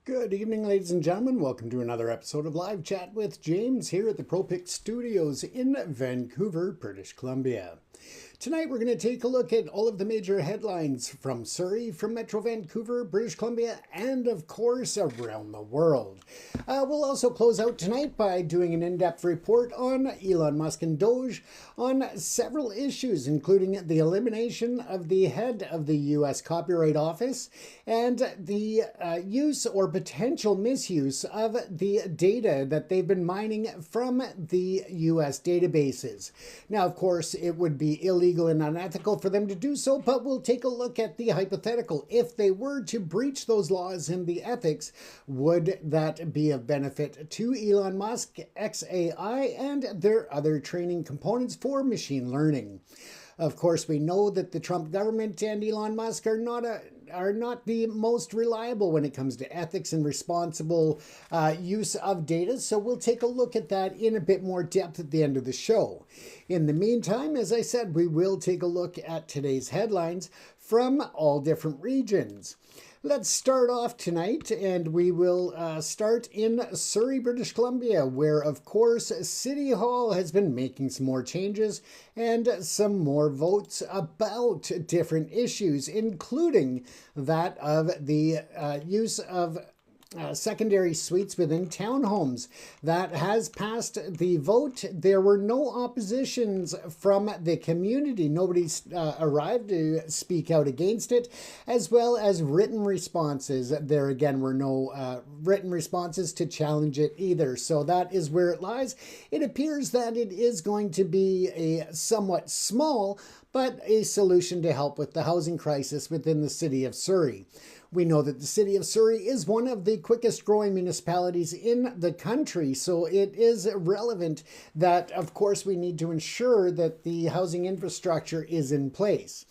Good evening, ladies and gentlemen. Welcome to another episode of Live Chat with James here at the ProPick Studios in Vancouver, British Columbia. Tonight we're going to take a look at all of the major headlines from Surrey, from Metro Vancouver, British Columbia, and of course around the world. We'll also close out tonight by doing an in-depth report on Elon Musk and Doge on several issues, including the elimination of the head of the U.S. Copyright Office and the use or potential misuse of the data that they've been mining from the U.S. databases. Now, of course, it would be illegal and unethical for them to do so, but we'll take a look at the hypothetical. If they were to breach those laws and the ethics, would that be of benefit to Elon Musk, xAI, and their other training components for machine learning? Of course, we know that the Trump government and Elon Musk are not the most reliable when it comes to ethics and responsible use of data. So we'll take a look at that in a bit more depth at the end of the show. In the meantime, as I said, we will take a look at today's headlines from all different regions. Let's start off tonight, and we will start in Surrey, British Columbia, where, of course, City Hall has been making some more changes and some more votes about different issues, including that of the use of secondary suites within townhomes. That has passed the vote. There were no oppositions from the community. Nobody arrived to speak out against it, as well as written responses. There again were no written responses to challenge it either. So that is where it lies. It appears that it is going to be a somewhat small, but a solution to help with the housing crisis within the city of Surrey. We know that the city of Surrey is one of the quickest growing municipalities in the country, so it is relevant that, of course, we need to ensure that the housing infrastructure is in place.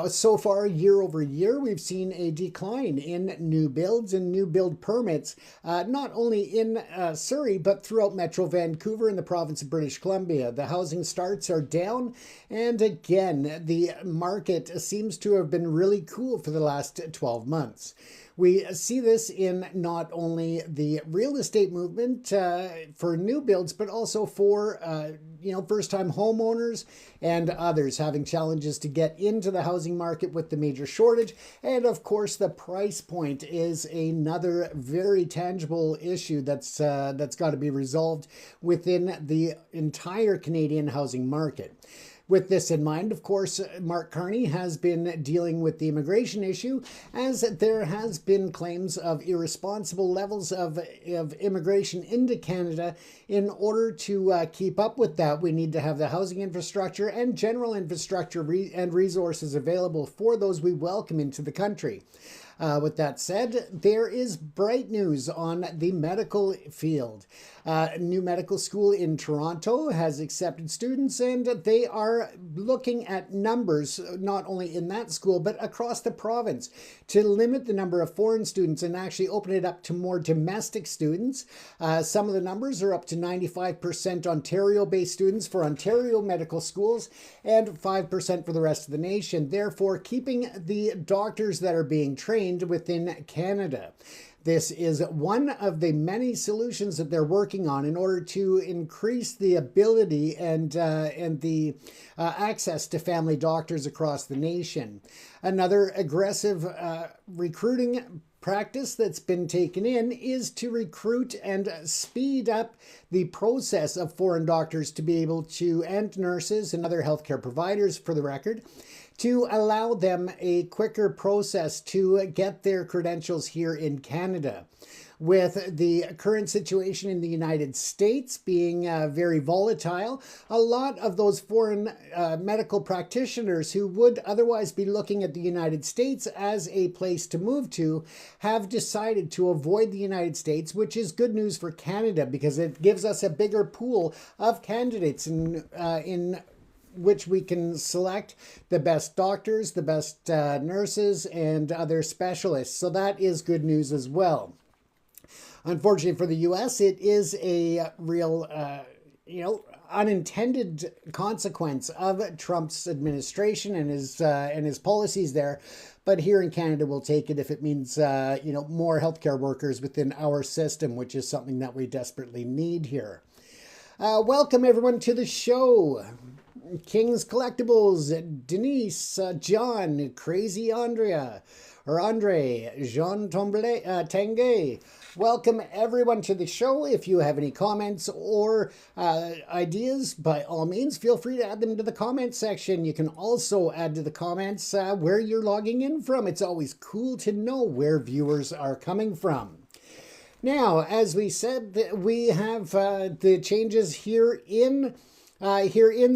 So far, year over year, we've seen a decline in new builds and new build permits, not only in Surrey, but throughout Metro Vancouver and the province of British Columbia. The housing starts are down, and again, the market seems to have been really cool for the last 12 months. We see this in not only the real estate movement for new builds, but also for first-time homeowners and others having challenges to get into the housing market with the major shortage. And of course, the price point is another very tangible issue that's got to be resolved within the entire Canadian housing market. With this in mind, of course, Mark Carney has been dealing with the immigration issue, as there has been claims of irresponsible levels of immigration into Canada. In order to keep up with that, we need to have the housing infrastructure and general infrastructure and resources available for those we welcome into the country. With that said, there is bright news on the medical field. A new medical school in Toronto has accepted students, and they are looking at numbers, not only in that school, but across the province, to limit the number of foreign students and actually open it up to more domestic students. Some of the numbers are up to 95% Ontario-based students for Ontario medical schools and 5% for the rest of the nation, therefore keeping the doctors that are being trained within Canada. This is one of the many solutions that they're working on in order to increase the ability and the access to family doctors across the nation. Another aggressive recruiting practice that's been taken in is to recruit and speed up the process of foreign doctors to be able to, and nurses and other healthcare providers for the record, to allow them a quicker process to get their credentials here in Canada. With the current situation in the United States being very volatile, a lot of those foreign medical practitioners who would otherwise be looking at the United States as a place to move to have decided to avoid the United States, which is good news for Canada because it gives us a bigger pool of candidates in which we can select the best doctors, the best nurses, and other specialists. So that is good news as well. Unfortunately for the U.S., it is a real, unintended consequence of Trump's administration and his policies there. but here in Canada, we'll take it if it means, more healthcare workers within our system, which is something that we desperately need here. Welcome everyone to the show. King's Collectibles, Denise, John, Crazy Andrea, or Andre, Jean Tanguay. Welcome everyone to the show. If you have any comments or ideas, by all means, feel free to add them to the comment section. You can also add to the comments where you're logging in from. It's always cool to know where viewers are coming from. Now, as we said, we have the changes here in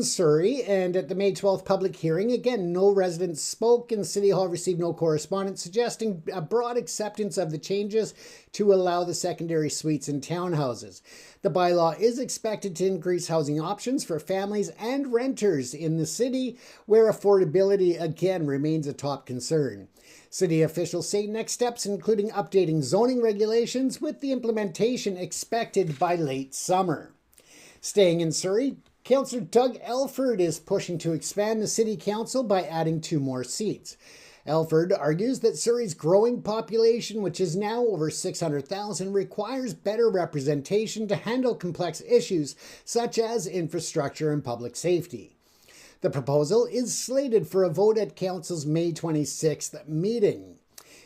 Surrey, and at the May 12th public hearing, again, no residents spoke, and City Hall received no correspondence, suggesting a broad acceptance of the changes to allow the secondary suites and townhouses. The bylaw is expected to increase housing options for families and renters in the city, where affordability, again, remains a top concern. City officials say next steps including updating zoning regulations, with the implementation expected by late summer. Staying in Surrey, Councillor Doug Elford is pushing to expand the City Council by adding 2 more seats. Elford argues that Surrey's growing population, which is now over 600,000, requires better representation to handle complex issues such as infrastructure and public safety. The proposal is slated for a vote at Council's May 26th meeting.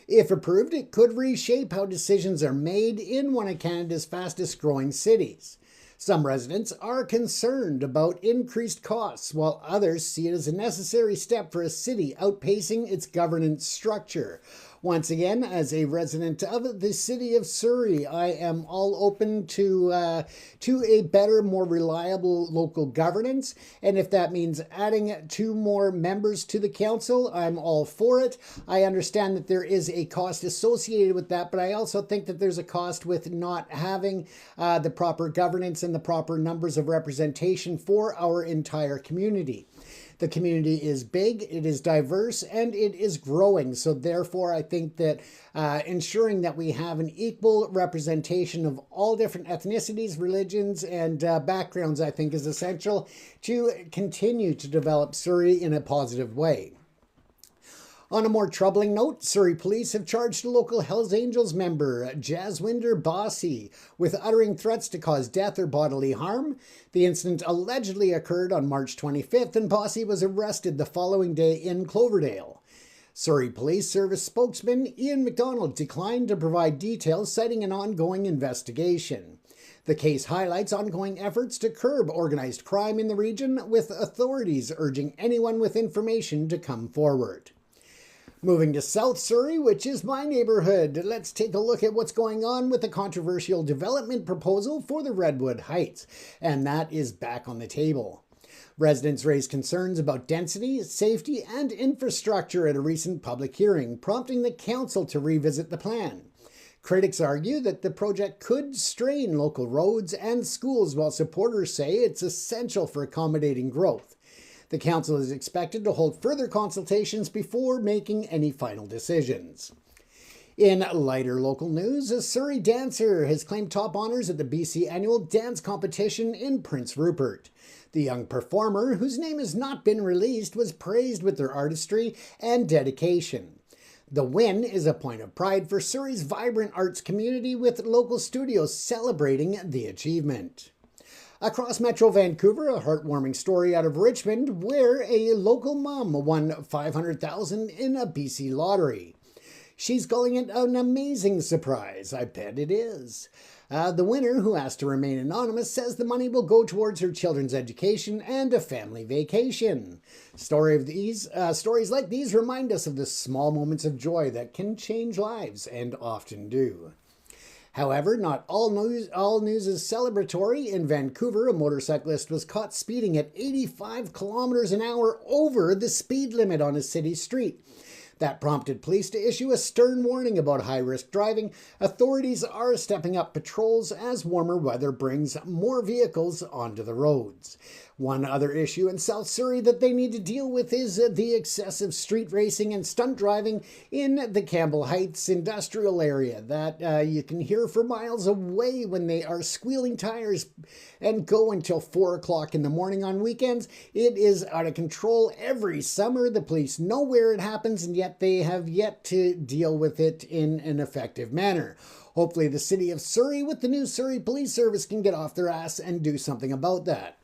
If approved, it could reshape how decisions are made in one of Canada's fastest growing cities. Some residents are concerned about increased costs, while others see it as a necessary step for a city outpacing its governance structure. Once again, as a resident of the city of Surrey, I am all open to a better, more reliable local governance. And if that means adding 2 more members to the council, I'm all for it. I understand that there is a cost associated with that, but I also think that there's a cost with not having the proper governance and the proper numbers of representation for our entire community. The community is big, it is diverse, and it is growing. So therefore, I think that ensuring that we have an equal representation of all different ethnicities, religions, and backgrounds, I think is essential to continue to develop Surrey in a positive way. On a more troubling note, Surrey police have charged a local Hells Angels member, Jaswinder Bossy, with uttering threats to cause death or bodily harm. The incident allegedly occurred on March 25th, and Bossy was arrested the following day in Cloverdale. Surrey Police Service spokesman Ian McDonald declined to provide details, citing an ongoing investigation. The case highlights ongoing efforts to curb organized crime in the region, with authorities urging anyone with information to come forward. Moving to South Surrey, which is my neighborhood, let's take a look at what's going on with the controversial development proposal for the Redwood Heights, and that is back on the table. Residents raised concerns about density, safety, and infrastructure at a recent public hearing, prompting the council to revisit the plan. Critics argue that the project could strain local roads and schools, while supporters say it's essential for accommodating growth. The council is expected to hold further consultations before making any final decisions. In lighter local news, a Surrey dancer has claimed top honours at the BC Annual Dance Competition in Prince Rupert. The young performer, whose name has not been released, was praised with their artistry and dedication. The win is a point of pride for Surrey's vibrant arts community, with local studios celebrating the achievement. Across Metro Vancouver, a heartwarming story out of Richmond, where a local mom won $500,000 in a BC lottery. She's calling it an amazing surprise. I bet it is. The winner, who asked to remain anonymous, says the money will go towards her children's education and a family vacation. Stories like these remind us of the small moments of joy that can change lives, and often do. However, not all news is celebratory. In Vancouver, a motorcyclist was caught speeding at 85 kilometers an hour over the speed limit on a city street. That prompted police to issue a stern warning about high-risk driving. Authorities are stepping up patrols as warmer weather brings more vehicles onto the roads. One other issue in South Surrey that they need to deal with is the excessive street racing and stunt driving in the Campbell Heights industrial area that you can hear for miles away when they are squealing tires and go until 4 o'clock in the morning on weekends. It is out of control every summer. The police know where it happens, and yet yet they have yet to deal with it in an effective manner. Hopefully the city of Surrey with the new Surrey Police Service can get off their ass and do something about that.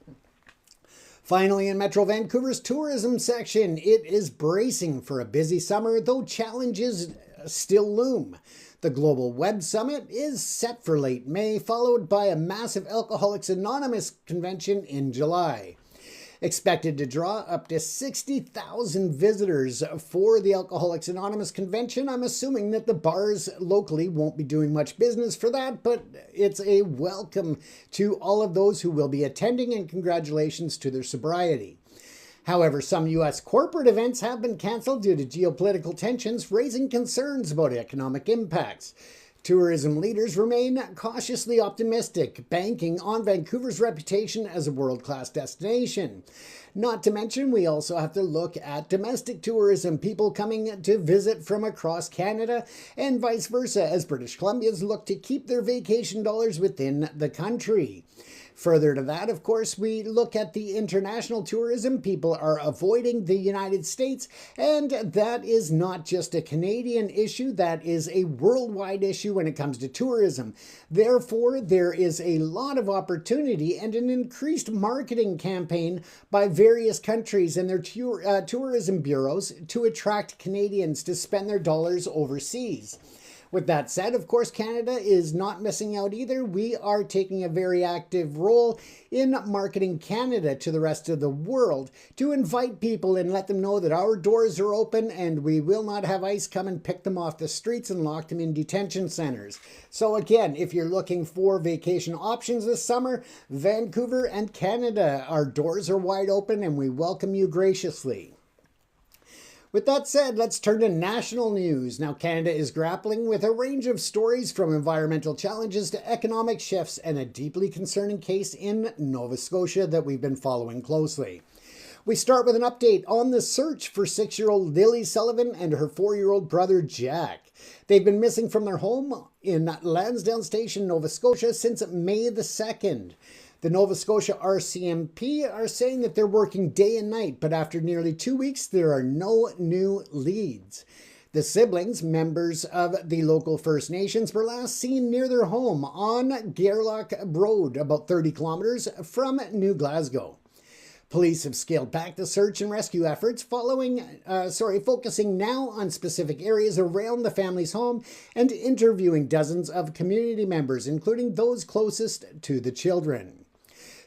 Finally, in Metro Vancouver's tourism section, it is bracing for a busy summer, though challenges still loom. The Global Web Summit is set for late May, followed by a massive Alcoholics Anonymous convention in July. Expected to draw up to 60,000 visitors for the Alcoholics Anonymous convention. I'm assuming that the bars locally won't be doing much business for that, but it's a welcome to all of those who will be attending, and congratulations to their sobriety. However, some U.S. corporate events have been canceled due to geopolitical tensions, raising concerns about economic impacts. Tourism leaders remain cautiously optimistic, banking on Vancouver's reputation as a world-class destination. Not to mention, we also have to look at domestic tourism, people coming to visit from across Canada, and vice versa, as British Columbians look to keep their vacation dollars within the country. Further to that, of course, we look at the international tourism. People are avoiding the United States, and that is not just a Canadian issue, that is a worldwide issue when it comes to tourism. Therefore, there is a lot of opportunity and an increased marketing campaign by various countries and their tourism bureaus to attract Canadians to spend their dollars overseas. With that said, of course, Canada is not missing out either. We are taking a very active role in marketing Canada to the rest of the world to invite people and let them know that our doors are open and we will not have ICE come and pick them off the streets and lock them in detention centers. So again, if you're looking for vacation options this summer, Vancouver and Canada, our doors are wide open and we welcome you graciously. With that said, let's turn to national news. Now, Canada is grappling with a range of stories from environmental challenges to economic shifts and a deeply concerning case in Nova Scotia that we've been following closely. We start with an update on the search for 6-year-old Lily Sullivan and her 4-year-old brother Jack. They've been missing from their home in Lansdowne Station, Nova Scotia since May the 2nd. The Nova Scotia RCMP are saying that they're working day and night, but after nearly 2 weeks, there are no new leads. The siblings, members of the local First Nations, were last seen near their home on Gairloch Road, about 30 kilometers from New Glasgow. Police have scaled back the search and rescue efforts, focusing now on specific areas around the family's home and interviewing dozens of community members, including those closest to the children.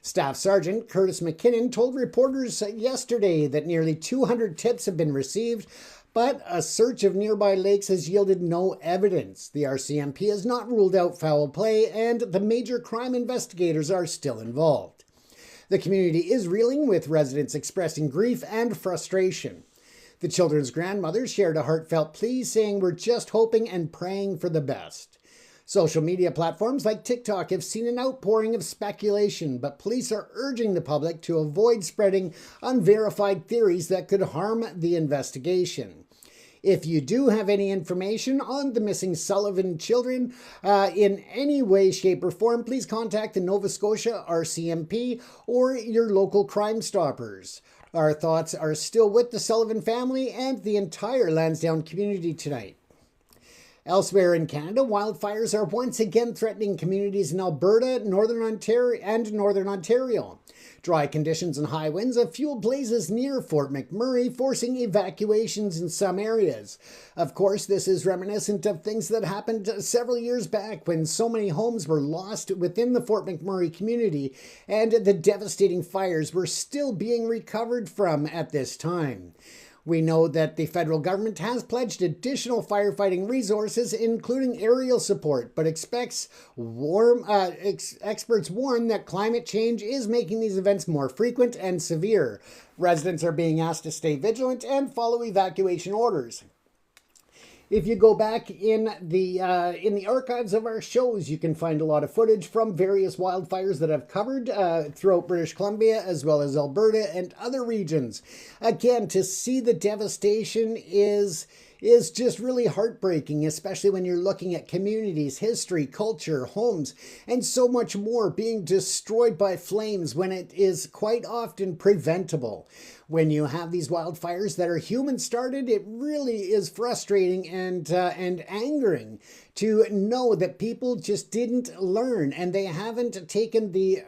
Staff Sergeant Curtis McKinnon told reporters yesterday that nearly 200 tips have been received, but a search of nearby lakes has yielded no evidence. The RCMP has not ruled out foul play, and the major crime investigators are still involved. The community is reeling, with residents expressing grief and frustration. The children's grandmother shared a heartfelt plea, saying, "We're just hoping and praying for the best." Social media platforms like TikTok have seen an outpouring of speculation, but police are urging the public to avoid spreading unverified theories that could harm the investigation. If you do have any information on the missing Sullivan children in any way, shape, or form, please contact the Nova Scotia RCMP or your local Crime Stoppers. Our thoughts are still with the Sullivan family and the entire Lansdowne community tonight. Elsewhere in Canada, wildfires are once again threatening communities in Alberta, Northern Ontario. Dry conditions and high winds have fueled blazes near Fort McMurray, forcing evacuations in some areas. Of course, this is reminiscent of things that happened several years back when so many homes were lost within the Fort McMurray community, and the devastating fires were still being recovered from at this time. We know that the federal government has pledged additional firefighting resources, including aerial support, but experts warn that climate change is making these events more frequent and severe. Residents are being asked to stay vigilant and follow evacuation orders. If you go back in the archives of our shows, you can find a lot of footage from various wildfires that I've covered throughout British Columbia, as well as Alberta and other regions. Again, to see the devastation is is just really heartbreaking, especially when you're looking at communities, history, culture, homes, and so much more being destroyed by flames when it is quite often preventable. When you have these wildfires that are human started, it really is frustrating and angering to know that people just didn't learn and they haven't taken the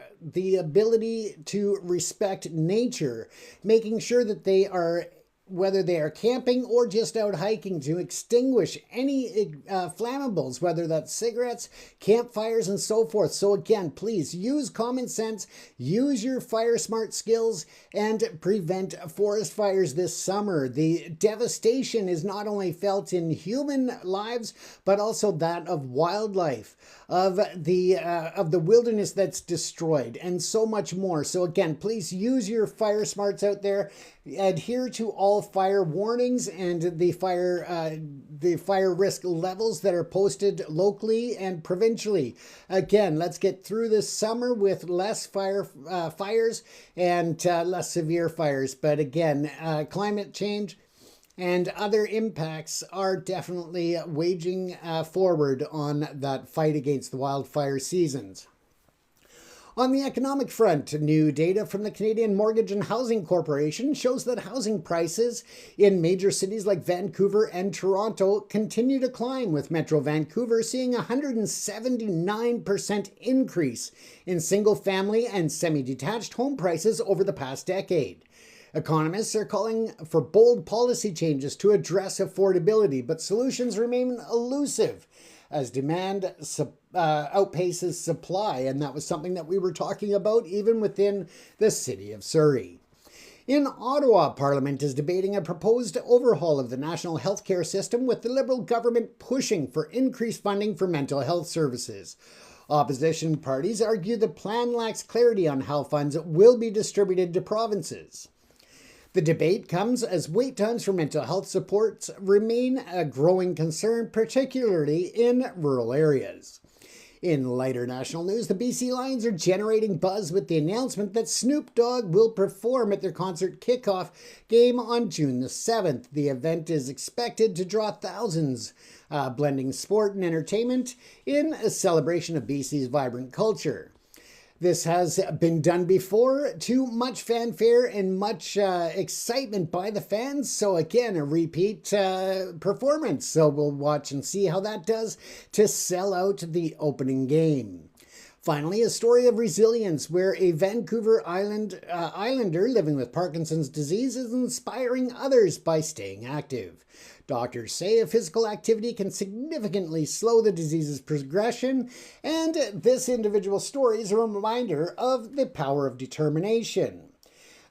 ability to respect nature, making sure that they are, whether they are camping or just out hiking, to extinguish any flammables, whether that's cigarettes, campfires, and so forth. So again, please use common sense, use your fire smart skills, and prevent forest fires this summer. The devastation is not only felt in human lives, but also that of wildlife, of the wilderness that's destroyed, and so much more. So again, please use your fire smarts out there. Adhere to all fire warnings and the fire risk levels that are posted locally and provincially. Again, let's get through this summer with less fires and less severe fires. But again, climate change and other impacts are definitely waging forward on that fight against the wildfire seasons. On the economic front, new data from the Canadian Mortgage and Housing Corporation shows that housing prices in major cities like Vancouver and Toronto continue to climb, with Metro Vancouver seeing a 179% increase in single-family and semi-detached home prices over the past decade. Economists are calling for bold policy changes to address affordability, but solutions remain elusive as demand outpaces supply, and that was something that we were talking about even within the city of Surrey. In Ottawa, Parliament is debating a proposed overhaul of the national healthcare system, with the Liberal government pushing for increased funding for mental health services. Opposition parties argue the plan lacks clarity on how funds will be distributed to provinces. The debate comes as wait times for mental health supports remain a growing concern, particularly in rural areas. In lighter national news, the BC Lions are generating buzz with the announcement that Snoop Dogg will perform at their concert kickoff game on June the 7th. The event is expected to draw thousands, blending sport and entertainment in a celebration of BC's vibrant culture. This has been done before to much fanfare and much excitement by the fans. So again, a repeat performance. So we'll watch and see how that does to sell out the opening game. Finally, a story of resilience where a Vancouver Islander living with Parkinson's disease is inspiring others by staying active. Doctors say a physical activity can significantly slow the disease's progression, and this individual story is a reminder of the power of determination.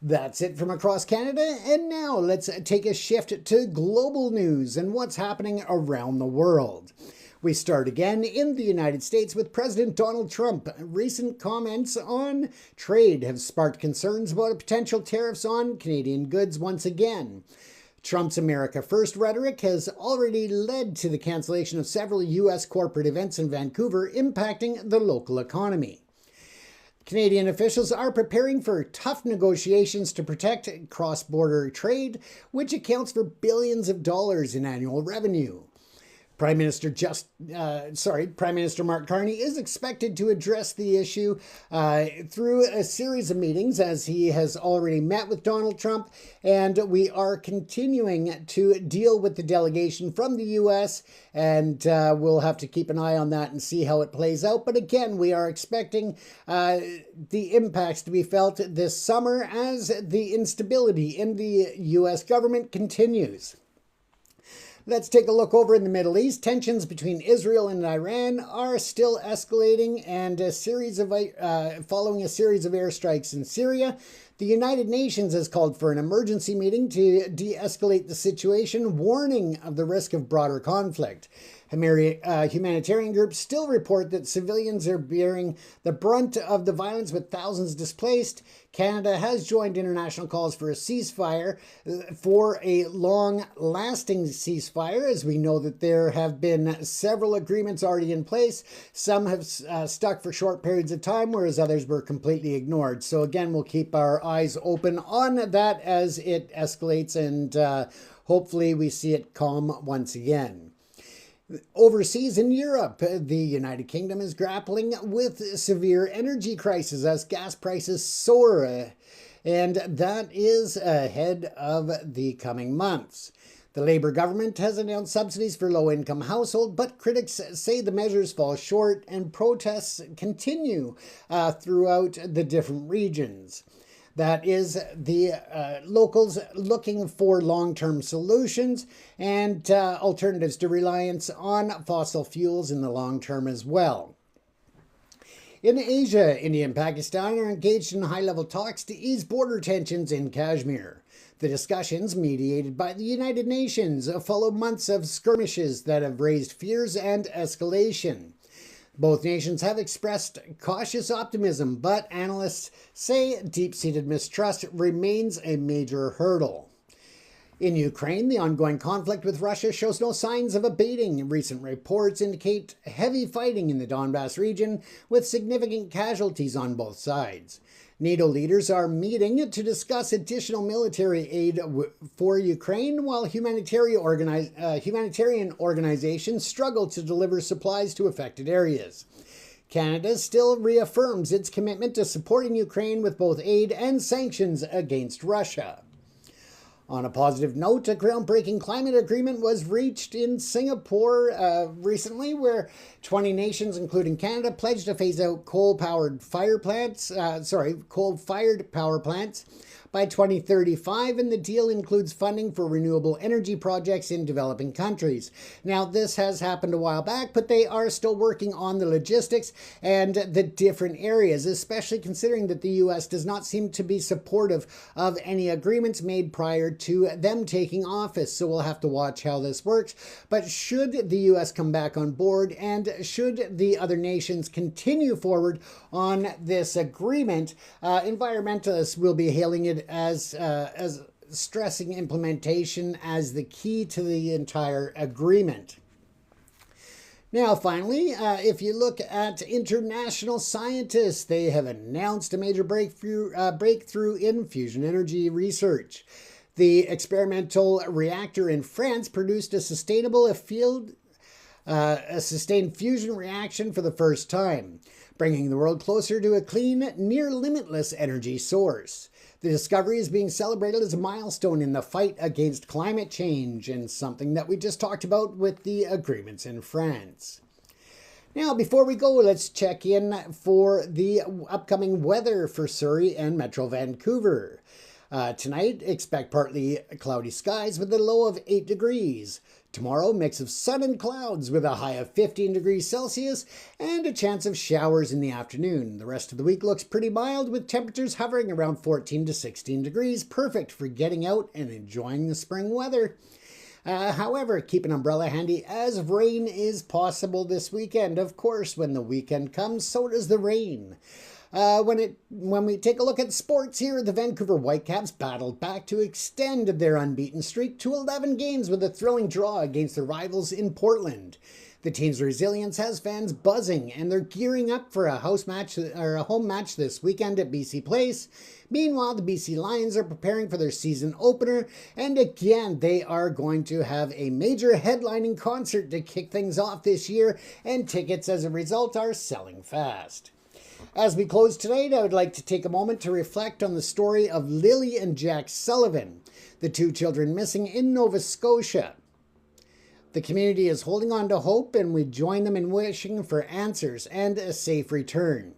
That's it from across Canada, and now let's take a shift to global news and what's happening around the world. We start again in the United States with President Donald Trump. Recent comments on trade have sparked concerns about potential tariffs on Canadian goods once again. Trump's America First rhetoric has already led to the cancellation of several U.S. corporate events in Vancouver, impacting the local economy. Canadian officials are preparing for tough negotiations to protect cross-border trade, which accounts for billions of dollars in annual revenue. Prime Minister Mark Carney is expected to address the issue through a series of meetings, as he has already met with Donald Trump, and we are continuing to deal with the delegation from the U.S., and we'll have to keep an eye on that and see how it plays out. But again, we are expecting the impacts to be felt this summer as the instability in the U.S. government continues. Let's take a look over in the Middle East. Tensions between Israel and Iran are still escalating, and following a series of airstrikes in Syria. The United Nations has called for an emergency meeting to de-escalate the situation, warning of the risk of broader conflict. Humanitarian groups still report that civilians are bearing the brunt of the violence, with thousands displaced. Canada has joined international calls for a ceasefire, for a long-lasting ceasefire, as we know that there have been several agreements already in place. Some have stuck for short periods of time, whereas others were completely ignored. So again, we'll keep our eyes open on that as it escalates, and hopefully we see it calm once again. Overseas in Europe, the United Kingdom is grappling with severe energy crisis as gas prices soar, and that is ahead of the coming months. The Labour government has announced subsidies for low-income households, but critics say the measures fall short and protests continue throughout the different regions. That is the locals looking for long-term solutions and alternatives to reliance on fossil fuels in the long term as well. In Asia, India and Pakistan are engaged in high-level talks to ease border tensions in Kashmir. The discussions, mediated by the United Nations, follow months of skirmishes that have raised fears and escalation. Both nations have expressed cautious optimism, but analysts say deep-seated mistrust remains a major hurdle. In Ukraine, the ongoing conflict with Russia shows no signs of abating. Recent reports indicate heavy fighting in the Donbas region, with significant casualties on both sides. NATO leaders are meeting to discuss additional military aid for Ukraine, while humanitarian organizations struggle to deliver supplies to affected areas. Canada still reaffirms its commitment to supporting Ukraine with both aid and sanctions against Russia. On a positive note, a groundbreaking climate agreement was reached in Singapore recently, where 20 nations, including Canada, pledged to phase out coal-fired power plants by 2035, and the deal includes funding for renewable energy projects in developing countries. Now, this has happened a while back, but they are still working on the logistics and the different areas, especially considering that the U.S. does not seem to be supportive of any agreements made prior to them taking office. So we'll have to watch how this works. But should the U.S. come back on board, and should the other nations continue forward on this agreement, environmentalists will be hailing it as stressing implementation as the key to the entire agreement. Now, finally, if you look at international scientists, they have announced a major breakthrough in fusion energy research. The experimental reactor in France produced a sustained fusion reaction for the first time, bringing the world closer to a clean, near-limitless energy source. The discovery is being celebrated as a milestone in the fight against climate change, and something that we just talked about with the agreements in France. Now, before we go, let's check in for the upcoming weather for Surrey and Metro Vancouver. Tonight, expect partly cloudy skies with a low of 8 degrees. Tomorrow, mix of sun and clouds with a high of 15 degrees Celsius and a chance of showers in the afternoon. The rest of the week looks pretty mild, with temperatures hovering around 14 to 16 degrees, perfect for getting out and enjoying the spring weather. However, keep an umbrella handy, as rain is possible this weekend. Of course, when the weekend comes, so does the rain. When we take a look at sports here, the Vancouver Whitecaps battled back to extend their unbeaten streak to 11 games with a thrilling draw against their rivals in Portland. The team's resilience has fans buzzing, and they're gearing up for a home match this weekend at BC Place. Meanwhile, the BC Lions are preparing for their season opener, and again, they are going to have a major headlining concert to kick things off this year, and tickets as a result are selling fast. As we close tonight, I would like to take a moment to reflect on the story of Lily and Jack Sullivan, the two children missing in Nova Scotia. The community is holding on to hope, and we join them in wishing for answers and a safe return.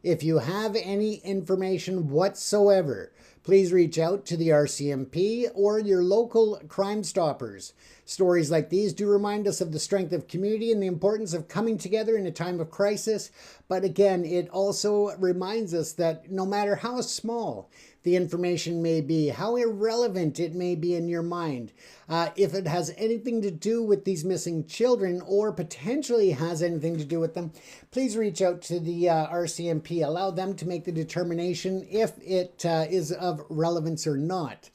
If you have any information whatsoever, please reach out to the RCMP or your local Crime Stoppers. Stories like these do remind us of the strength of community and the importance of coming together in a time of crisis. But again, it also reminds us that no matter how small the information may be, how irrelevant it may be in your mind, if it has anything to do with these missing children or potentially has anything to do with them, please reach out to the RCMP. Allow them to make the determination if it is of relevance or not.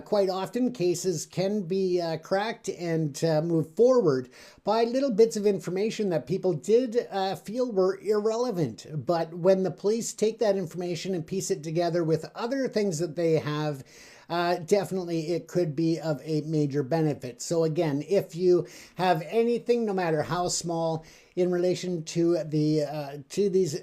Quite often, cases can be cracked and moved forward by little bits of information that people did feel were irrelevant. But when the police take that information and piece it together with other things that they have definitely it could be of a major benefit. So again, if you have anything, no matter how small, in relation to these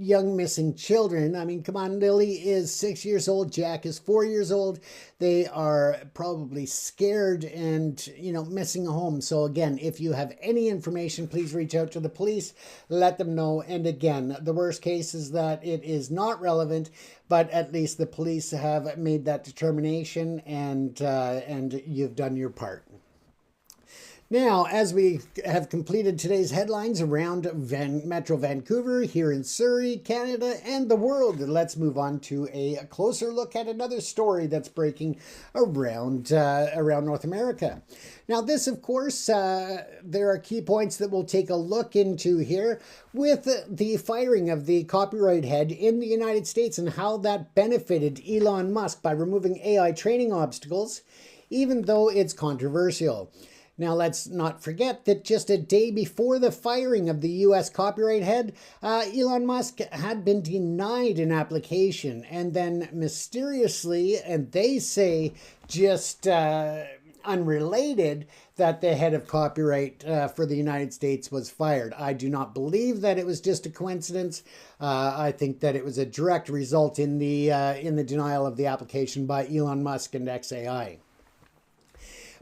young missing children. I mean, come on, Lily is 6 years old, Jack is 4 years old. They are probably scared and, missing a home. So again, if you have any information, please reach out to the police, let them know. And again, the worst case is that it is not relevant, but at least the police have made that determination, and you've done your part. Now, as we have completed today's headlines around Metro Vancouver, here in Surrey, Canada, and the world, let's move on to a closer look at another story that's breaking around North America. Now, this, of course, there are key points that we'll take a look into here with the firing of the copyright head in the United States and how that benefited Elon Musk by removing AI training obstacles, even though it's controversial. Now, let's not forget that just a day before the firing of the U.S. copyright head, Elon Musk had been denied an application, and then mysteriously, and they say just unrelated, that the head of copyright for the United States was fired. I do not believe that it was just a coincidence. I think that it was a direct result in the denial of the application by Elon Musk and xAI.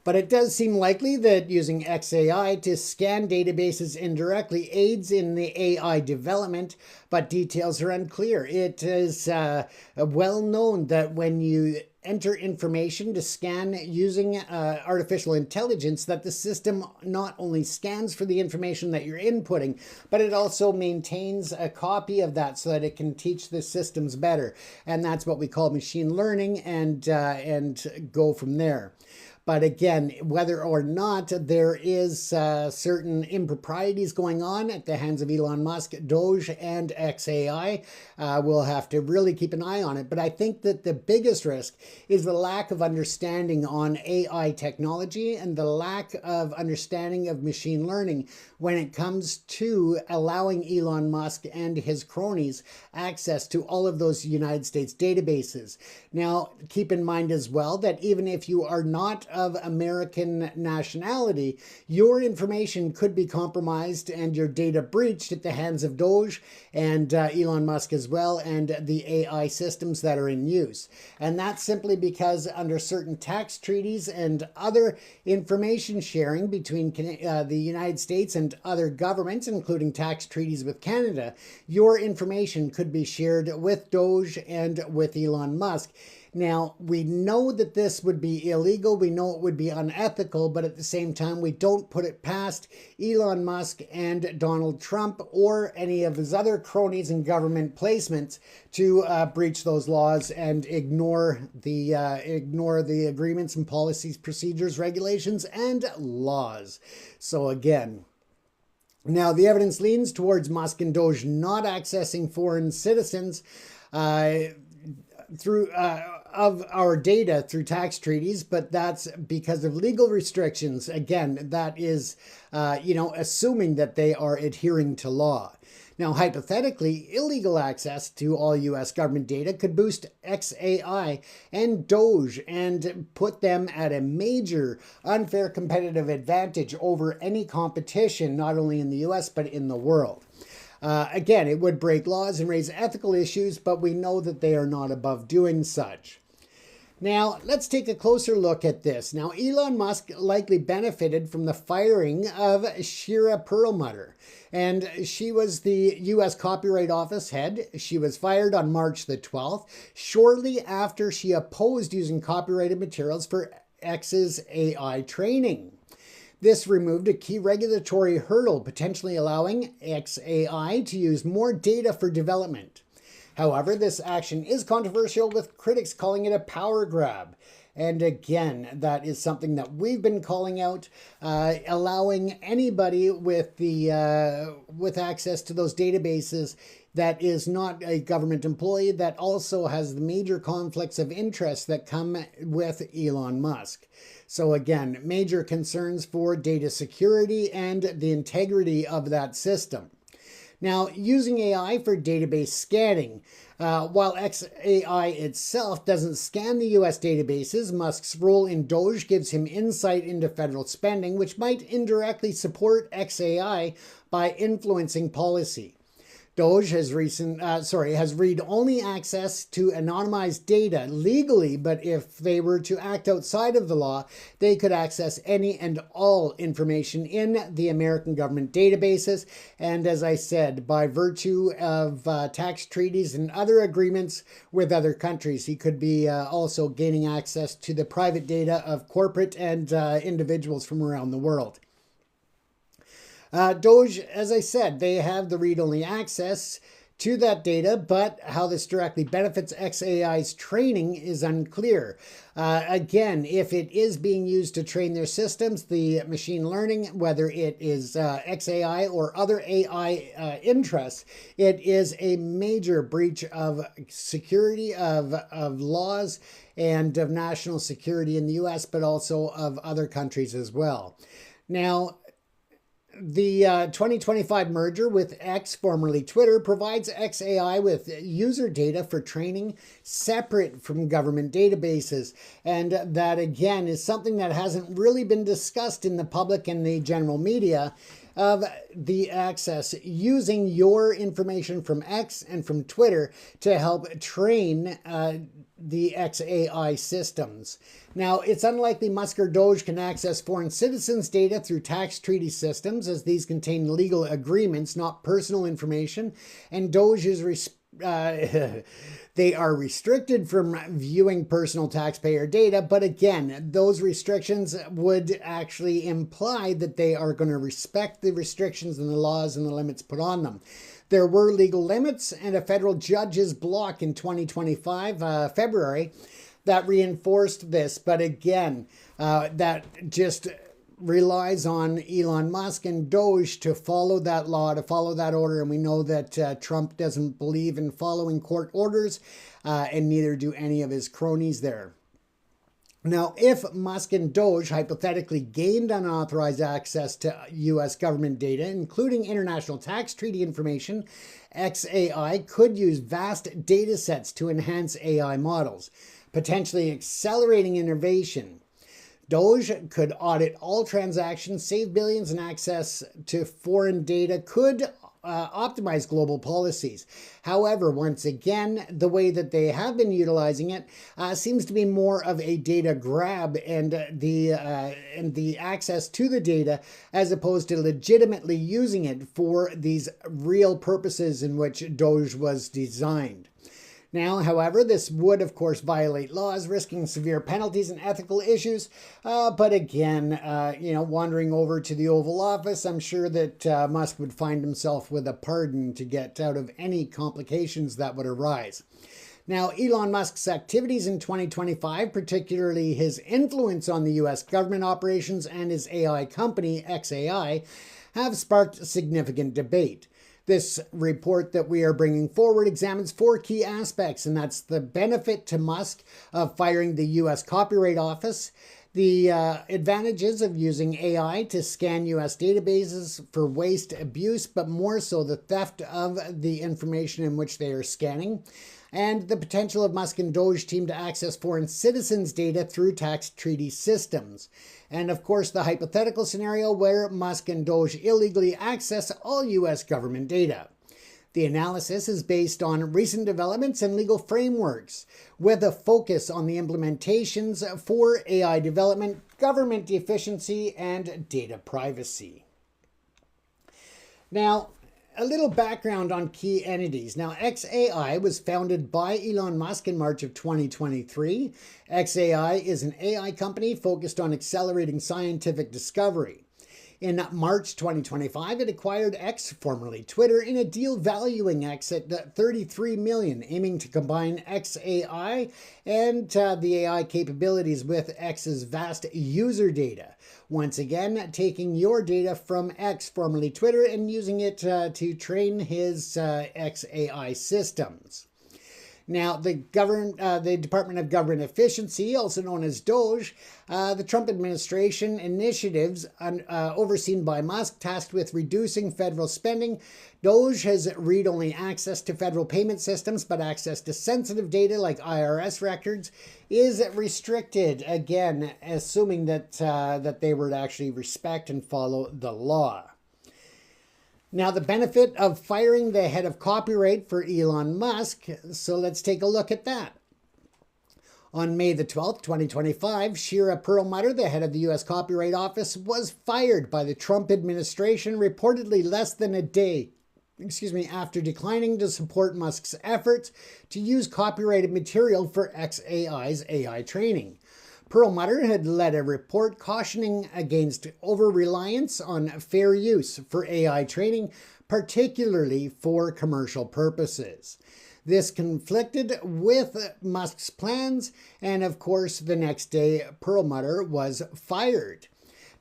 But it does seem likely that using xAI to scan databases indirectly aids in the AI development, but details are unclear. It is well known that when you enter information to scan using artificial intelligence, that the system not only scans for the information that you're inputting, but it also maintains a copy of that so that it can teach the systems better. And that's what we call machine learning, and go from there. But again, whether or not there is certain improprieties going on at the hands of Elon Musk, Doge, and xAI, we'll have to really keep an eye on it. But I think that the biggest risk is the lack of understanding on AI technology and the lack of understanding of machine learning when it comes to allowing Elon Musk and his cronies access to all of those United States databases. Now, keep in mind as well that even if you are not of American nationality, your information could be compromised and your data breached at the hands of Doge and Elon Musk as well, and the AI systems that are in use. And that's simply because under certain tax treaties and other information sharing between the United States and other governments, including tax treaties with Canada, your information could be shared with Doge and with Elon Musk. Now, we know that this would be illegal, we know it would be unethical, but at the same time, we don't put it past Elon Musk and Donald Trump or any of his other cronies in government placements to breach those laws and ignore the agreements and policies, procedures, regulations, and laws. So again, now the evidence leans towards Musk and Doge not accessing foreign citizens through of our data through tax treaties, but that's because of legal restrictions. Again, that is, assuming that they are adhering to law. Now, hypothetically, illegal access to all U.S. government data could boost xAI and Doge and put them at a major unfair competitive advantage over any competition, not only in the U.S., but in the world. Again, it would break laws and raise ethical issues, but we know that they are not above doing such. Now, let's take a closer look at this. Now, Elon Musk likely benefited from the firing of Shira Perlmutter, and she was the U.S. Copyright Office head. She was fired on March the 12th, shortly after she opposed using copyrighted materials for X's AI training. This removed a key regulatory hurdle, potentially allowing xAI to use more data for development. However, this action is controversial, with critics calling it a power grab. And again, that is something that we've been calling out, allowing anybody with access to those databases that is not a government employee, that also has the major conflicts of interest that come with Elon Musk. So again, major concerns for data security and the integrity of that system. Now, using AI for database scanning. While XAI itself doesn't scan the US databases, Musk's role in Doge gives him insight into federal spending, which might indirectly support XAI by influencing policy. Doge has read-only access to anonymized data legally, but if they were to act outside of the law, they could access any and all information in the American government databases. And as I said, by virtue of tax treaties and other agreements with other countries, he could be also gaining access to the private data of corporate and individuals from around the world. Doge, as I said, they have the read-only access to that data, but how this directly benefits XAI's training is unclear. Again, if it is being used to train their systems, the machine learning, whether it is XAI or other AI interests, it is a major breach of security, of laws, and of national security in the US, but also of other countries as well. Now, the 2025 merger with X, formerly Twitter, provides XAI with user data for training separate from government databases. And that, again, is something that hasn't really been discussed in the public and the general media, of the access using your information from X and from Twitter to help train the XAI systems. Now, it's unlikely Musk or Doge can access foreign citizens' data through tax treaty systems, as these contain legal agreements, not personal information, and Doge is they are restricted from viewing personal taxpayer data, but again, those restrictions would actually imply that they are going to respect the restrictions and the laws and the limits put on them. There were legal limits, and a federal judge's block in 2025, February, that reinforced this. But again, that just relies on Elon Musk and Doge to follow that law, to follow that order. And we know that Trump doesn't believe in following court orders, and neither do any of his cronies there. Now, if Musk and Doge hypothetically gained unauthorized access to U.S. government data, including international tax treaty information, XAI could use vast data sets to enhance AI models, potentially accelerating innovation. Doge could audit all transactions, save billions, and access to foreign data could optimize global policies. However, once again, the way that they have been utilizing it seems to be more of a data grab and the access to the data, as opposed to legitimately using it for these real purposes in which Doge was designed. Now, however, this would, of course, violate laws, risking severe penalties and ethical issues. But again, wandering over to the Oval Office, I'm sure that Musk would find himself with a pardon to get out of any complications that would arise. Now, Elon Musk's activities in 2025, particularly his influence on the U.S. government operations and his AI company, XAI, have sparked significant debate. This report that we are bringing forward examines 4 key aspects, and that's the benefit to Musk of firing the U.S. Copyright Office, the advantages of using AI to scan U.S. databases for waste, abuse, but more so the theft of the information in which they are scanning, and the potential of Musk and Doge team to access foreign citizens' data through tax treaty systems. And of course, the hypothetical scenario where Musk and Doge illegally access all U.S. government data. The analysis is based on recent developments and legal frameworks, with a focus on the implementations for AI development, government efficiency, and data privacy. Now, a little background on key entities. Now, XAI was founded by Elon Musk in March of 2023. XAI is an AI company focused on accelerating scientific discovery. In March 2025, it acquired X, formerly Twitter, in a deal valuing X at $33 million, aiming to combine XAI and the AI capabilities with X's vast user data. Once again, taking your data from X, formerly Twitter, and using it to train his XAI systems. Now, the Department of Government Efficiency, also known as DOGE, the Trump administration initiatives overseen by Musk tasked with reducing federal spending. DOGE has read-only access to federal payment systems, but access to sensitive data like IRS records is restricted, again, assuming that, that they were to actually respect and follow the law. Now, the benefit of firing the head of copyright for Elon Musk, so let's take a look at that. On May the 12th, 2025, Shira Perlmutter, the head of the U.S. Copyright Office, was fired by the Trump administration reportedly less than a day after declining to support Musk's efforts to use copyrighted material for xAI's AI training. Perlmutter had led a report cautioning against over-reliance on fair use for AI training, particularly for commercial purposes. This conflicted with Musk's plans, and of course, the next day, Perlmutter was fired.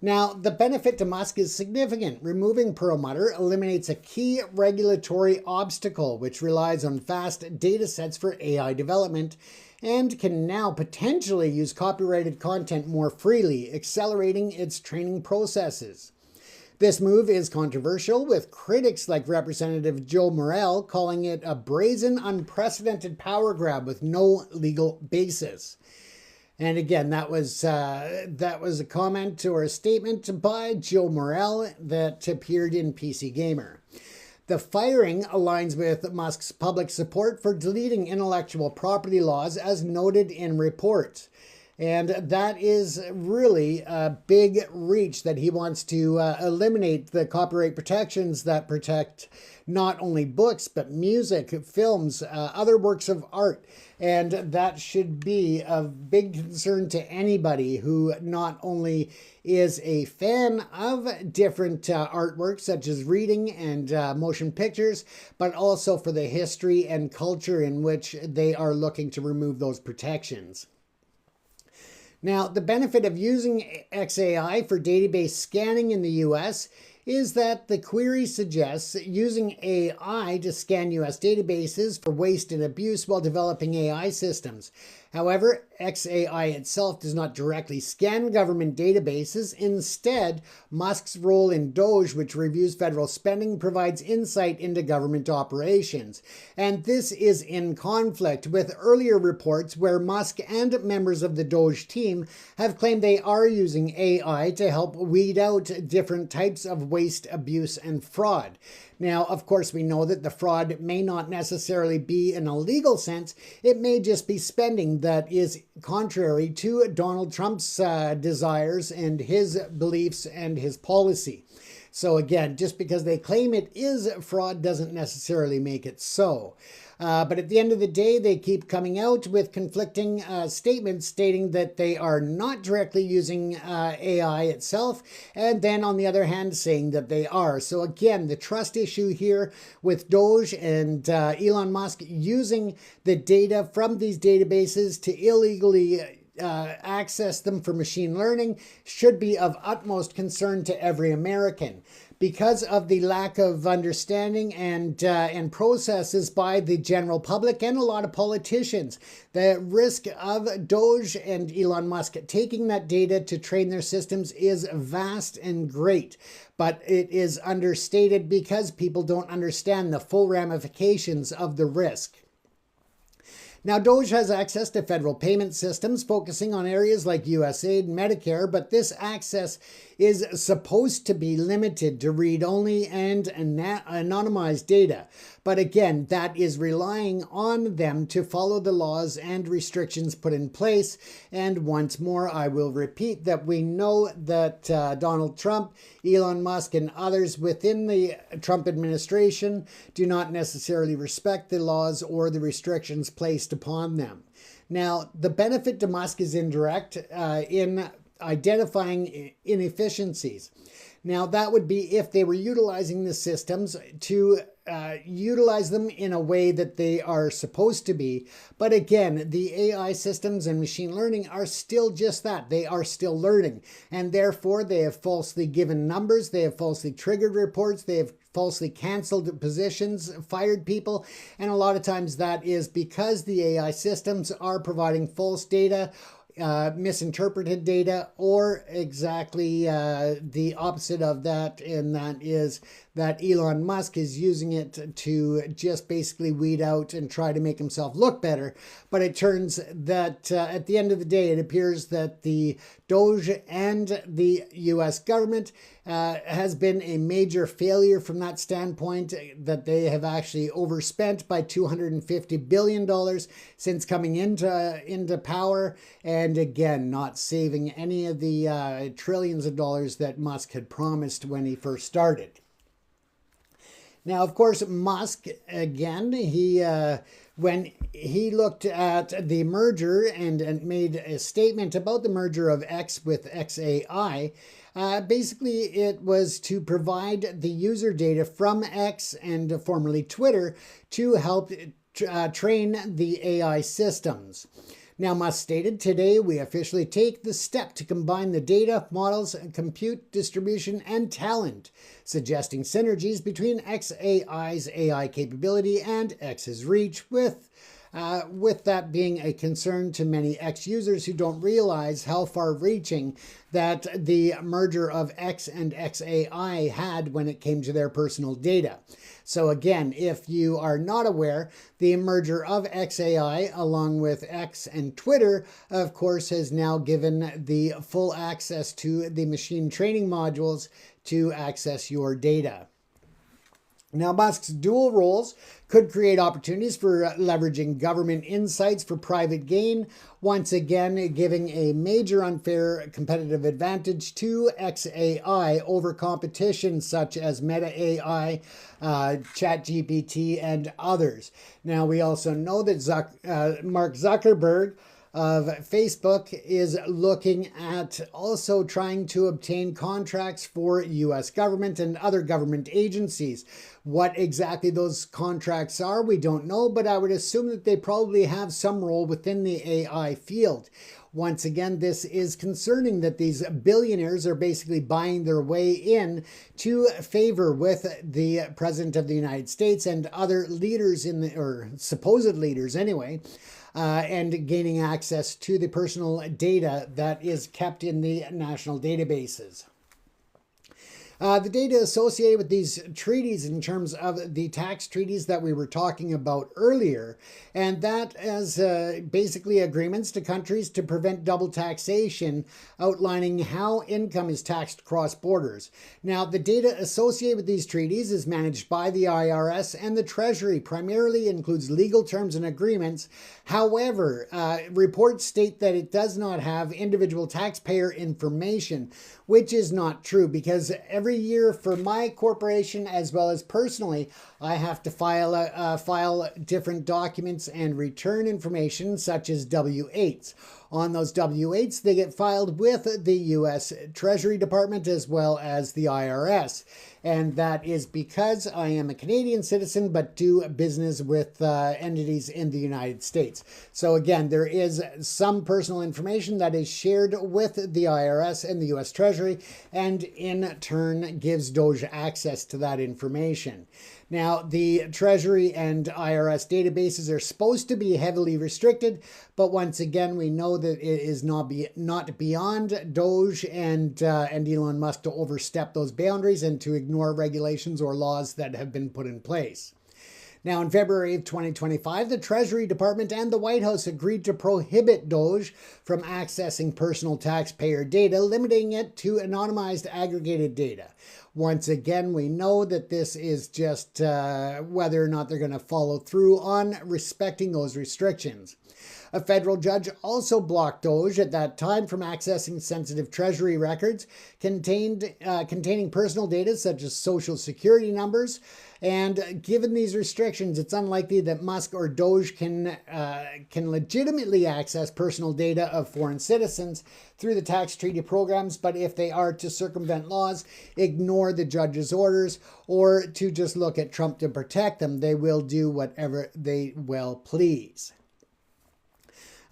Now, the benefit to Musk is significant. Removing Perlmutter eliminates a key regulatory obstacle, which relies on fast data sets for AI development, and can now potentially use copyrighted content more freely, accelerating its training processes. This move is controversial, with critics like Representative Joe Morelle calling it a brazen, unprecedented power grab with no legal basis. And again, that was a comment or a statement by Joe Morelle that appeared in PC Gamer. The firing aligns with Musk's public support for deleting intellectual property laws as noted in reports. And that is really a big reach, that he wants to eliminate the copyright protections that protect not only books, but music, films, other works of art. And that should be of big concern to anybody who not only is a fan of different artworks, such as reading and motion pictures, but also for the history and culture in which they are looking to remove those protections. Now, the benefit of using xAI for database scanning in the US is that the query suggests using AI to scan US databases for waste and abuse while developing AI systems. However, xAI itself does not directly scan government databases. Instead, Musk's role in DOGE, which reviews federal spending, provides insight into government operations. And this is in conflict with earlier reports where Musk and members of the DOGE team have claimed they are using AI to help weed out different types of waste, abuse, and fraud. Now, of course, we know that the fraud may not necessarily be in a legal sense. It may just be spending that is contrary to Donald Trump's desires and his beliefs and his policy. So again, just because they claim it is fraud doesn't necessarily make it so. But at the end of the day, they keep coming out with conflicting statements stating that they are not directly using AI itself, and then on the other hand saying that they are. So again, the trust issue here with Doge and Elon Musk using the data from these databases to illegally access them for machine learning should be of utmost concern to every American. Because of the lack of understanding and processes by the general public and a lot of politicians, the risk of Doge and Elon Musk taking that data to train their systems is vast and great. But it is understated because people don't understand the full ramifications of the risk. Now, Doge has access to federal payment systems focusing on areas like USAID and Medicare, but this access is supposed to be limited to read-only and anonymized data. But again, that is relying on them to follow the laws and restrictions put in place. And once more, I will repeat that we know that Donald Trump, Elon Musk, and others within the Trump administration do not necessarily respect the laws or the restrictions placed upon them. Now, the benefit to Musk is indirect in identifying inefficiencies. Now, that would be if they were utilizing the systems to utilize them in a way that they are supposed to be. But again, the AI systems and machine learning are still just that. They are still learning. And therefore, they have falsely given numbers. They have falsely triggered reports. They have falsely canceled positions, fired people. And a lot of times that is because the AI systems are providing false data, misinterpreted data, or exactly the opposite of that, and that is that Elon Musk is using it to just basically weed out and try to make himself look better. But it turns that at the end of the day, it appears that the Doge and the US government has been a major failure from that standpoint, that they have actually overspent by $250 billion since coming into power, and again, not saving any of the trillions of dollars that Musk had promised when he first started. Now, of course, Musk, again, when he looked at the merger and made a statement about the merger of X with xAI, basically it was to provide the user data from X, and formerly Twitter, to help train the AI systems. Now, Musk stated, "Today we officially take the step to combine the data, models, compute, distribution, and talent, suggesting synergies between xAI's AI capability and X's reach, with that being a concern to many X users who don't realize how far-reaching that the merger of X and xAI had when it came to their personal data." So again, if you are not aware, the merger of xAI along with X and Twitter, of course, has now given the full access to the machine training modules to access your data. Now, Musk's dual roles could create opportunities for leveraging government insights for private gain, once again giving a major unfair competitive advantage to xAI over competition such as Meta AI, ChatGPT, and others. Now, we also know that Mark Zuckerberg of Facebook is looking at also trying to obtain contracts for US government and other government agencies. What exactly those contracts are, we don't know, but I would assume that they probably have some role within the AI field. Once again, this is concerning that these billionaires are basically buying their way in to favor with the President of the United States and other leaders or supposed leaders anyway, and gaining access to the personal data that is kept in the national databases. The data associated with these treaties in terms of the tax treaties that we were talking about earlier, and that as basically agreements to countries to prevent double taxation, outlining how income is taxed across borders. Now, the data associated with these treaties is managed by the IRS and the Treasury, primarily includes legal terms and agreements. However, reports state that it does not have individual taxpayer information, which is not true, because every year for my corporation as well as personally, I have to file different documents and return information such as W-8s. On those W-8s, they get filed with the U.S. Treasury Department as well as the IRS. And that is because I am a Canadian citizen but do business with entities in the United States. So again, there is some personal information that is shared with the IRS and the U.S. Treasury, and in turn gives Doge access to that information. Now, the Treasury and IRS databases are supposed to be heavily restricted, but once again, we know that it is not beyond Doge and Elon Musk to overstep those boundaries and to ignore regulations or laws that have been put in place. Now, in February of 2025, the Treasury Department and the White House agreed to prohibit Doge from accessing personal taxpayer data, limiting it to anonymized aggregated data. Once again, we know that this is just whether or not they're going to follow through on respecting those restrictions. A federal judge also blocked Doge at that time from accessing sensitive Treasury records containing personal data such as social security numbers. And given these restrictions, it's unlikely that Musk or Doge can legitimately access personal data of foreign citizens through the tax treaty programs, but if they are to circumvent laws, ignore the judge's orders, or to just look at Trump to protect them, they will do whatever they will please.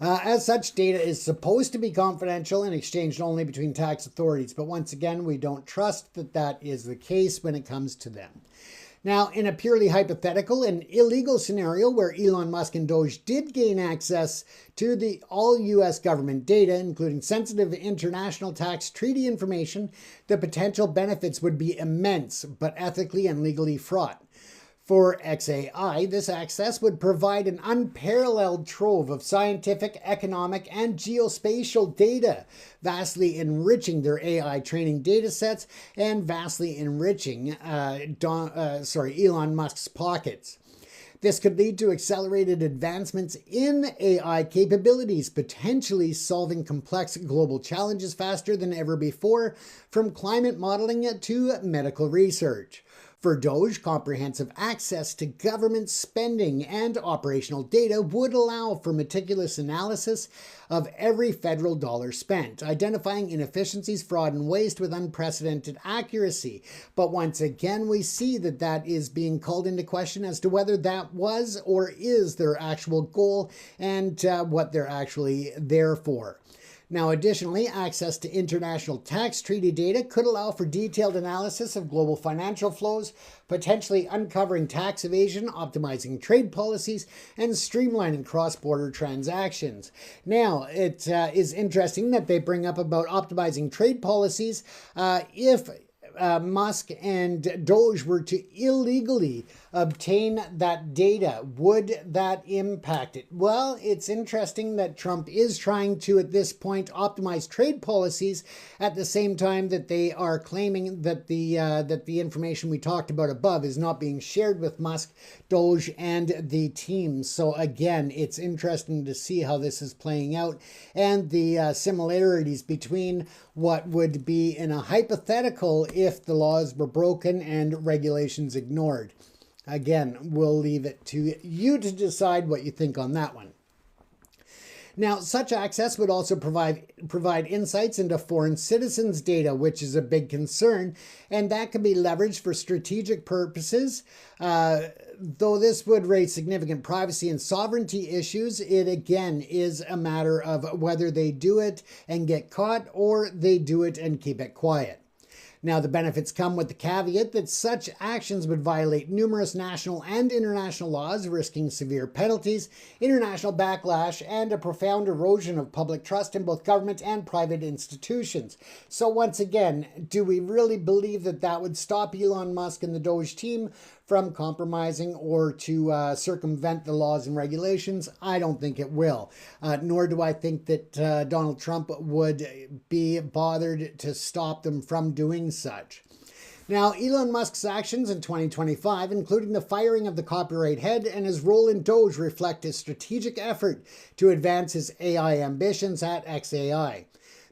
As such, data is supposed to be confidential and exchanged only between tax authorities, but once again, we don't trust that that is the case when it comes to them. Now, in a purely hypothetical and illegal scenario where Elon Musk and Doge did gain access to all U.S. government data, including sensitive international tax treaty information, the potential benefits would be immense, but ethically and legally fraught. For XAI, this access would provide an unparalleled trove of scientific, economic, and geospatial data, vastly enriching their AI training data sets and vastly enriching Elon Musk's pockets. This could lead to accelerated advancements in AI capabilities, potentially solving complex global challenges faster than ever before, from climate modeling to medical research. For Doge, comprehensive access to government spending and operational data would allow for meticulous analysis of every federal dollar spent, identifying inefficiencies, fraud, and waste with unprecedented accuracy. But once again, we see that that is being called into question as to whether that was or is their actual goal and what they're actually there for. Now, additionally, access to international tax treaty data could allow for detailed analysis of global financial flows, potentially uncovering tax evasion, optimizing trade policies, and streamlining cross-border transactions. Now, it is interesting that they bring up about optimizing trade policies. If Musk and Doge were to illegally obtain that data, would that impact it? Well, it's interesting that Trump is trying to, at this point, optimize trade policies at the same time that they are claiming that the information we talked about above is not being shared with Musk, Doge, and the team. So again, it's interesting to see how this is playing out and the similarities between what would be in a hypothetical if the laws were broken and regulations ignored. Again, we'll leave it to you to decide what you think on that one. Now, such access would also provide insights into foreign citizens' data, which is a big concern, and that can be leveraged for strategic purposes. Though this would raise significant privacy and sovereignty issues, it again is a matter of whether they do it and get caught or they do it and keep it quiet. Now, the benefits come with the caveat that such actions would violate numerous national and international laws, risking severe penalties, international backlash, and a profound erosion of public trust in both government and private institutions. So once again, do we really believe that that would stop Elon Musk and the Doge team from compromising or to circumvent the laws and regulations? I don't think it will. Nor do I think that Donald Trump would be bothered to stop them from doing such. Now, Elon Musk's actions in 2025, including the firing of the copyright head and his role in Doge, reflect his strategic effort to advance his AI ambitions at XAI.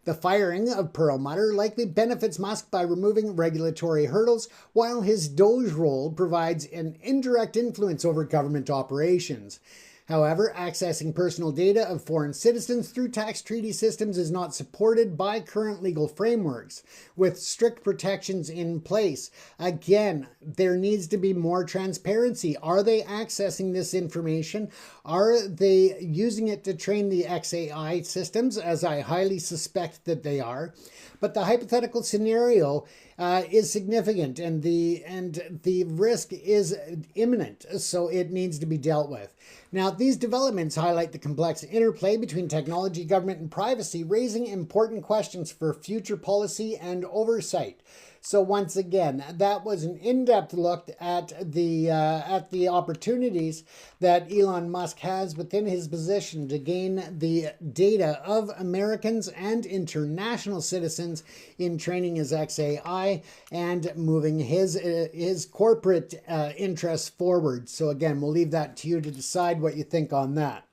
The firing of Perlmutter likely benefits Musk by removing regulatory hurdles, while his Doge role provides an indirect influence over government operations. However, accessing personal data of foreign citizens through tax treaty systems is not supported by current legal frameworks, with strict protections in place. Again, there needs to be more transparency. Are they accessing this information? Are they using it to train the XAI systems, as I highly suspect that they are? But the hypothetical scenario is significant, and the risk is imminent, so it needs to be dealt with. Now, these developments highlight the complex interplay between technology, government, and privacy, raising important questions for future policy and oversight. So once again, that was an in-depth look at the opportunities that Elon Musk has within his position to gain the data of Americans and international citizens in training his XAI and moving his corporate interests forward. So again, we'll leave that to you to decide what you think on that.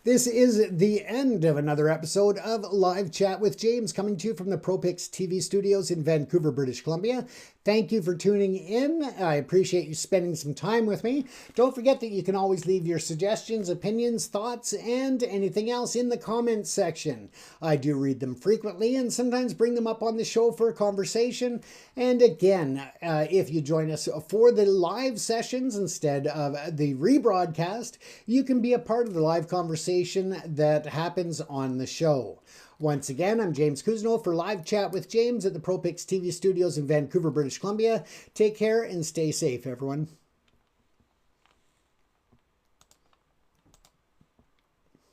This is the end of another episode of Live Chat with James, coming to you from the ProPix TV studios in Vancouver, British Columbia. Thank you for tuning in. I appreciate you spending some time with me. Don't forget that you can always leave your suggestions, opinions, thoughts, and anything else in the comments section. I do read them frequently and sometimes bring them up on the show for a conversation. And again, if you join us for the live sessions instead of the rebroadcast, you can be a part of the live conversation that happens on the show. Once again, I'm James Cousineau for Live Chat with James at the ProPix TV studios in Vancouver, British Columbia. Take care and stay safe, everyone.